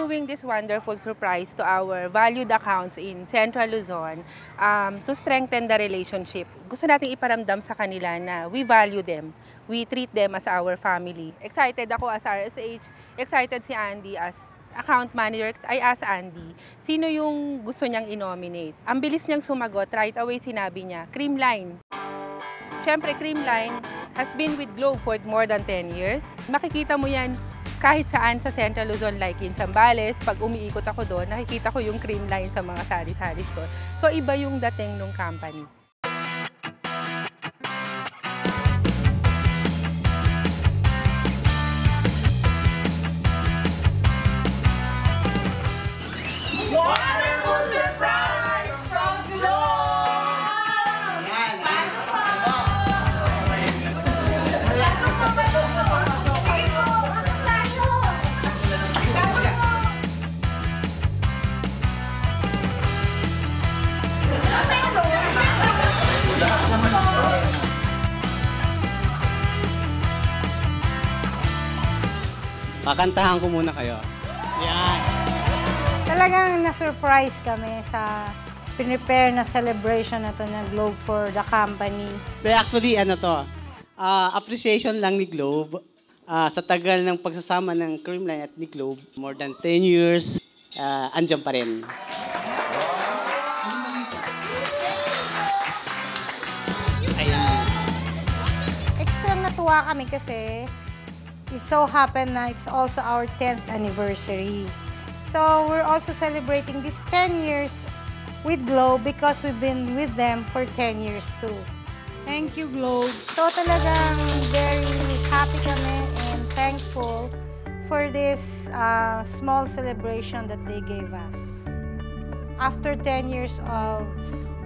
doing this wonderful surprise to our valued accounts in Central Luzon to strengthen the relationship. Gusto nating iparamdam sa kanila na we value them. We treat them as our family. Excited ako as RSH. Excited si Andy as account manager. I asked Andy, sino yung gusto niyang i-nominate? Ang bilis niyang sumagot, right away sinabi niya, Creamline. Siyempre, Creamline has been with Globe for more than 10 years. Makikita mo yan kahit saan sa Central Luzon, like in Zambales. Pag umiikot ako doon, nakikita ko yung Creamline sa mga sari-sari store. So, iba yung dating ng company. Wonderful surprise from Globe! Kakantahan ko muna kayo. Yan. Talagang na-surprise kami sa prepare na celebration na to ng Globe for the company. But actually, ano to, appreciation lang ni Globe sa tagal ng pagsasama ng Creamline at ni Globe. More than 10 years, andyan pa rin. Ayan. Extra natuwa kami kasi it so happened na it's also our 10th anniversary. So we're also celebrating this 10 years with Globe because we've been with them for 10 years too. Thank you, Globe. So talagang very happy kami and thankful for this small celebration that they gave us. After 10 years of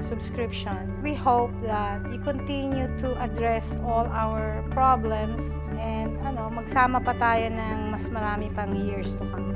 subscription, we hope that you continue to address all our problems and magsama pa tayo ng mas marami pang years to come.